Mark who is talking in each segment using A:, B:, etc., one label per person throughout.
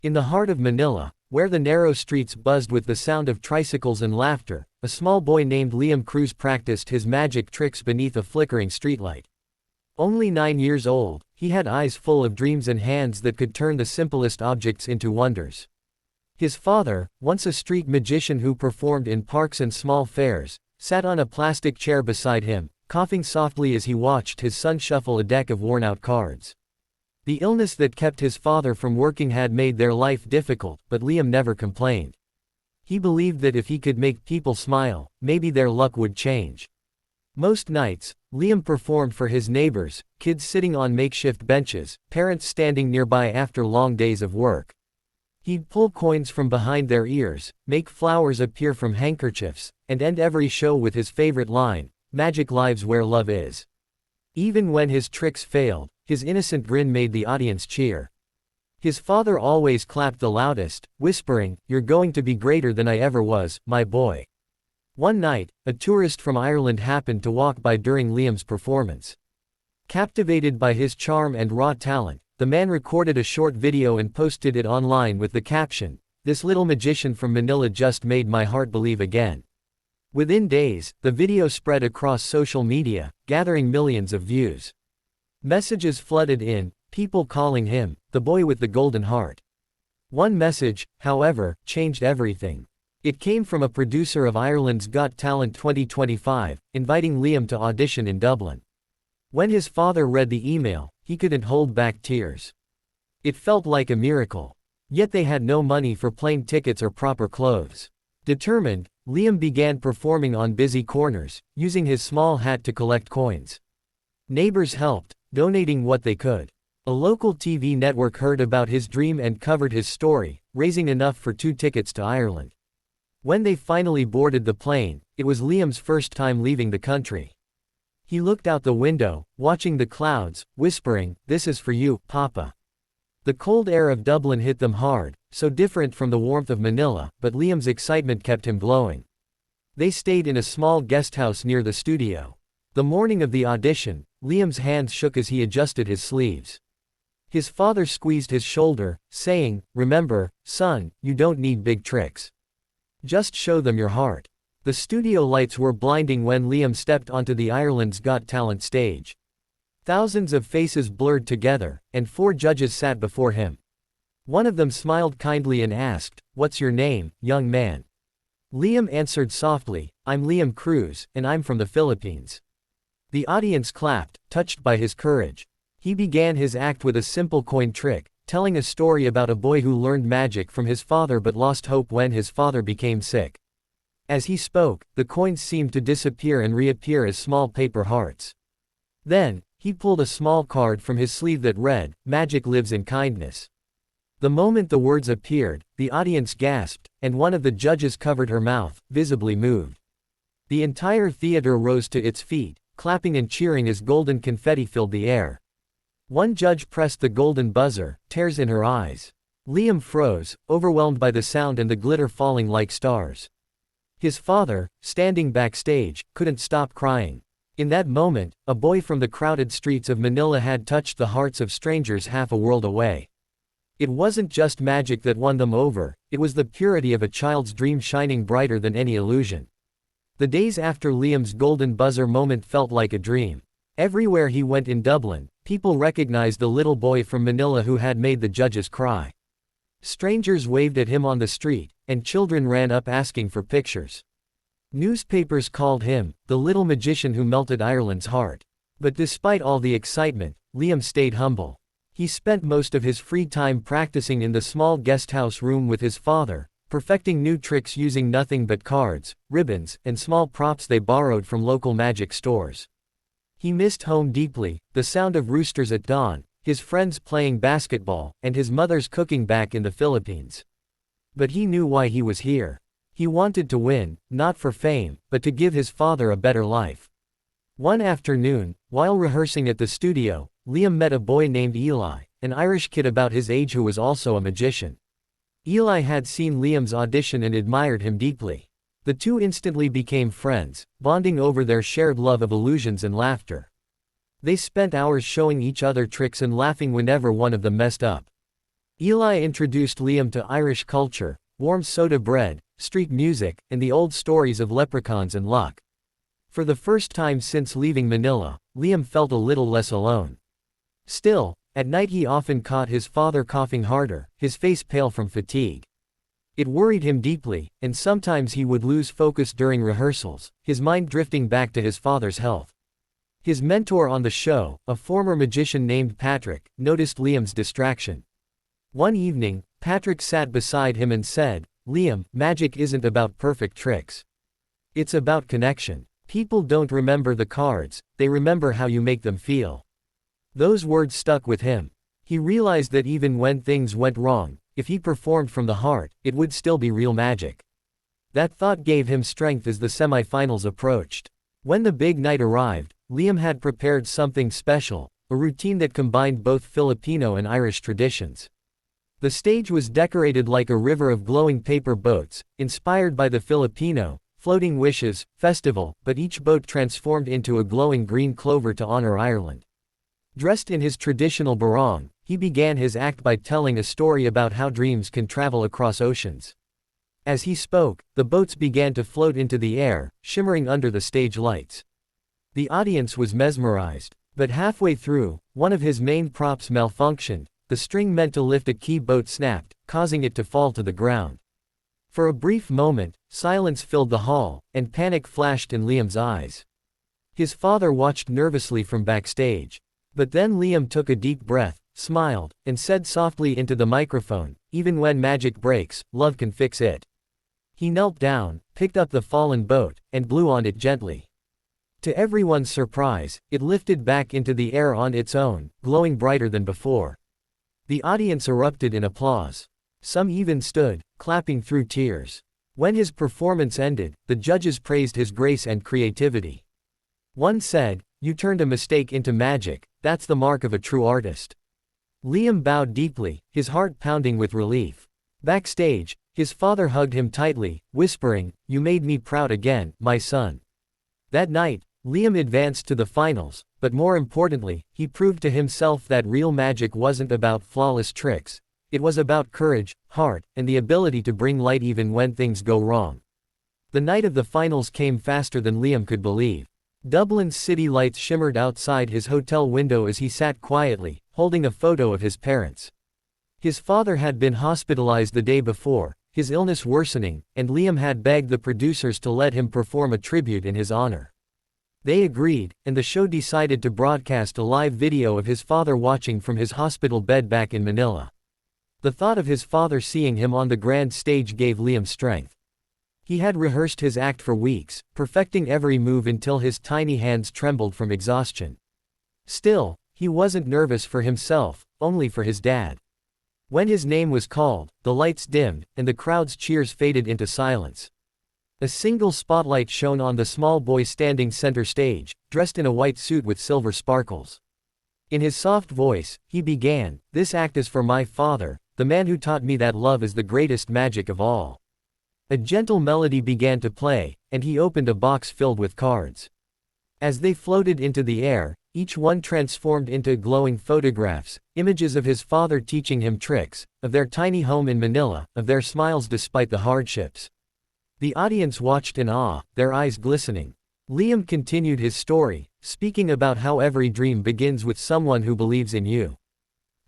A: In the heart of Manila, where the narrow streets buzzed with the sound of tricycles and laughter, a small boy named Liam Cruz practiced his magic tricks beneath a flickering streetlight. Only 9 years old, he had eyes full of dreams and hands that could turn the simplest objects into wonders. His father, once a street magician who performed in parks and small fairs, sat on a plastic chair beside him, coughing softly as he watched his son shuffle a deck of worn-out cards. The illness that kept his father from working had made their life difficult, but Liam never complained. He believed that if he could make people smile, maybe their luck would change. Most nights, Liam performed for his neighbors, kids sitting on makeshift benches, parents standing nearby after long days of work. He'd pull coins from behind their ears, make flowers appear from handkerchiefs, and end every show with his favorite line, "Magic lives where love is." Even when his tricks failed, his innocent grin made the audience cheer. His father always clapped the loudest, whispering, "You're going to be greater than I ever was, my boy." One night, a tourist from Ireland happened to walk by during Liam's performance. Captivated by his charm and raw talent, the man recorded a short video and posted it online with the caption, "This little magician from Manila just made my heart believe again." Within days, the video spread across social media, gathering millions of views. Messages flooded in, people calling him, the boy with the golden heart. One message, however, changed everything. It came from a producer of Ireland's Got Talent 2025, inviting Liam to audition in Dublin. When his father read the email, he couldn't hold back tears. It felt like a miracle. Yet they had no money for plane tickets or proper clothes. Determined, Liam began performing on busy corners, using his small hat to collect coins. Neighbors helped, donating what they could. A local TV network heard about his dream and covered his story, raising enough for 2 tickets to Ireland. When they finally boarded the plane, it was Liam's first time leaving the country. He looked out the window, watching the clouds, whispering, "This is for you, Papa." The cold air of Dublin hit them hard, so different from the warmth of Manila, but Liam's excitement kept him glowing. They stayed in a small guesthouse near the studio. The morning of the audition, Liam's hands shook as he adjusted his sleeves. His father squeezed his shoulder, saying, "Remember, son, you don't need big tricks. Just show them your heart." The studio lights were blinding when Liam stepped onto the Ireland's Got Talent stage. Thousands of faces blurred together, and 4 judges sat before him. One of them smiled kindly and asked, "What's your name, young man?" Liam answered softly, "I'm Liam Cruz, and I'm from the Philippines." The audience clapped, touched by his courage. He began his act with a simple coin trick, telling a story about a boy who learned magic from his father but lost hope when his father became sick. As he spoke, the coins seemed to disappear and reappear as small paper hearts. Then, he pulled a small card from his sleeve that read, "Magic lives in kindness." The moment the words appeared, the audience gasped, and one of the judges covered her mouth, visibly moved. The entire theater rose to its feet, clapping and cheering as golden confetti filled the air. One judge pressed the golden buzzer, tears in her eyes. Liam froze, overwhelmed by the sound and the glitter falling like stars. His father, standing backstage, couldn't stop crying. In that moment, a boy from the crowded streets of Manila had touched the hearts of strangers half a world away. It wasn't just magic that won them over, it was the purity of a child's dream shining brighter than any illusion. The days after Liam's golden buzzer moment felt like a dream. Everywhere he went in Dublin, people recognized the little boy from Manila who had made the judges cry. Strangers waved at him on the street, and children ran up asking for pictures. Newspapers called him, the little magician who melted Ireland's heart. But despite all the excitement, Liam stayed humble. He spent most of his free time practicing in the small guesthouse room with his father, perfecting new tricks using nothing but cards, ribbons, and small props they borrowed from local magic stores. He missed home deeply, the sound of roosters at dawn, his friends playing basketball, and his mother's cooking back in the Philippines. But he knew why he was here. He wanted to win, not for fame, but to give his father a better life. One afternoon, while rehearsing at the studio, Liam met a boy named Eli, an Irish kid about his age who was also a magician. Eli had seen Liam's audition and admired him deeply. The two instantly became friends, bonding over their shared love of illusions and laughter. They spent hours showing each other tricks and laughing whenever one of them messed up. Eli introduced Liam to Irish culture, warm soda bread, street music, and the old stories of leprechauns and luck. For the first time since leaving Manila, Liam felt a little less alone. Still, at night he often caught his father coughing harder, his face pale from fatigue. It worried him deeply, and sometimes he would lose focus during rehearsals, his mind drifting back to his father's health. His mentor on the show, a former magician named Patrick, noticed Liam's distraction. One evening, Patrick sat beside him and said, "Liam, magic isn't about perfect tricks. It's about connection. People don't remember the cards, they remember how you make them feel." Those words stuck with him. He realized that even when things went wrong, if he performed from the heart, it would still be real magic. That thought gave him strength as the semifinals approached. When the big night arrived, Liam had prepared something special, a routine that combined both Filipino and Irish traditions. The stage was decorated like a river of glowing paper boats, inspired by the Filipino, floating wishes, festival, but each boat transformed into a glowing green clover to honor Ireland. Dressed in his traditional barong, he began his act by telling a story about how dreams can travel across oceans. As he spoke, the boats began to float into the air, shimmering under the stage lights. The audience was mesmerized, but halfway through, one of his main props malfunctioned. The string meant to lift a key boat snapped, causing it to fall to the ground. For a brief moment, silence filled the hall, and panic flashed in Liam's eyes. His father watched nervously from backstage. But then Liam took a deep breath, smiled, and said softly into the microphone, "Even when magic breaks, love can fix it." He knelt down, picked up the fallen boat, and blew on it gently. To everyone's surprise, it lifted back into the air on its own, glowing brighter than before. The audience erupted in applause. Some even stood, clapping through tears. When his performance ended, the judges praised his grace and creativity. One said, "You turned a mistake into magic, that's the mark of a true artist." Liam bowed deeply, his heart pounding with relief. Backstage, his father hugged him tightly, whispering, "You made me proud again, my son." That night, Liam advanced to the finals, but more importantly, he proved to himself that real magic wasn't about flawless tricks. It was about courage, heart, and the ability to bring light even when things go wrong. The night of the finals came faster than Liam could believe. Dublin's city lights shimmered outside his hotel window as he sat quietly, holding a photo of his parents. His father had been hospitalized the day before, his illness worsening, and Liam had begged the producers to let him perform a tribute in his honor. They agreed, and the show decided to broadcast a live video of his father watching from his hospital bed back in Manila. The thought of his father seeing him on the grand stage gave Liam strength. He had rehearsed his act for weeks, perfecting every move until his tiny hands trembled from exhaustion. Still, he wasn't nervous for himself, only for his dad. When his name was called, the lights dimmed, and the crowd's cheers faded into silence. A single spotlight shone on the small boy standing center stage, dressed in a white suit with silver sparkles. In his soft voice, he began, "This act is for my father, the man who taught me that love is the greatest magic of all." A gentle melody began to play, and he opened a box filled with cards. As they floated into the air, each one transformed into glowing photographs, images of his father teaching him tricks, of their tiny home in Manila, of their smiles despite the hardships. The audience watched in awe, their eyes glistening. Liam continued his story, speaking about how every dream begins with someone who believes in you.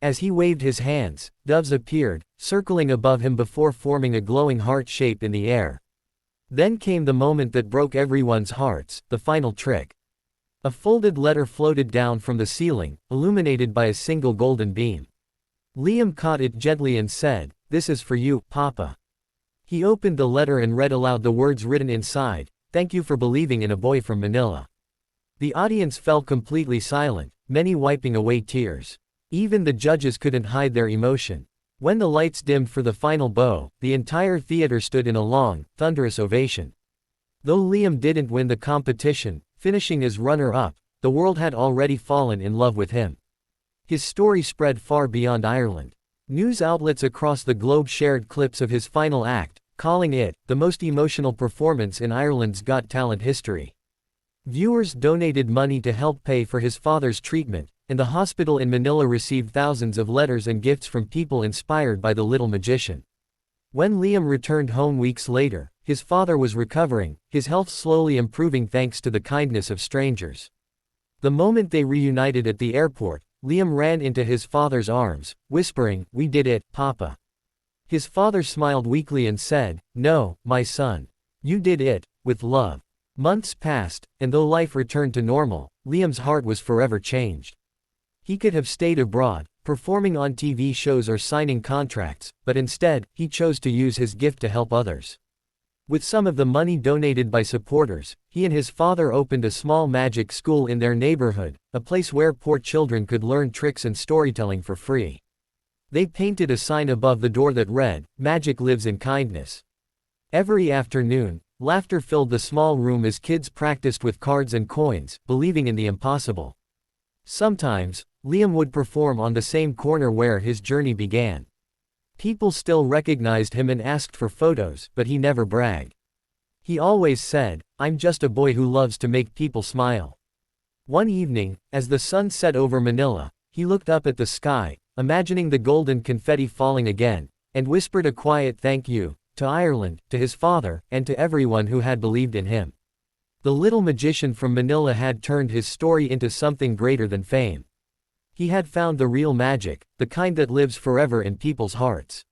A: As he waved his hands, doves appeared, circling above him before forming a glowing heart shape in the air. Then came the moment that broke everyone's hearts, the final trick. A folded letter floated down from the ceiling, illuminated by a single golden beam. Liam caught it gently and said, "This is for you, Papa." He opened the letter and read aloud the words written inside, "Thank you for believing in a boy from Manila." The audience fell completely silent, many wiping away tears. Even the judges couldn't hide their emotion. When the lights dimmed for the final bow, the entire theater stood in a long, thunderous ovation. Though Liam didn't win the competition, finishing as runner-up, the world had already fallen in love with him. His story spread far beyond Ireland. News outlets across the globe shared clips of his final act, calling it the most emotional performance in Ireland's Got Talent history. Viewers donated money to help pay for his father's treatment, and the hospital in Manila received thousands of letters and gifts from people inspired by the little magician. When Liam returned home weeks later, his father was recovering, his health slowly improving thanks to the kindness of strangers. The moment they reunited at the airport, Liam ran into his father's arms, whispering, "We did it, Papa." His father smiled weakly and said, "No, my son. You did it, with love." Months passed, and though life returned to normal, Liam's heart was forever changed. He could have stayed abroad, performing on TV shows or signing contracts, but instead, he chose to use his gift to help others. With some of the money donated by supporters, he and his father opened a small magic school in their neighborhood, a place where poor children could learn tricks and storytelling for free. They painted a sign above the door that read, "Magic lives in kindness." Every afternoon, laughter filled the small room as kids practiced with cards and coins, believing in the impossible. Sometimes, Liam would perform on the same corner where his journey began. People still recognized him and asked for photos, but he never bragged. He always said, "I'm just a boy who loves to make people smile." One evening, as the sun set over Manila, he looked up at the sky, imagining the golden confetti falling again, and whispered a quiet thank you, to Ireland, to his father, and to everyone who had believed in him. The little magician from Manila had turned his story into something greater than fame. He had found the real magic, the kind that lives forever in people's hearts.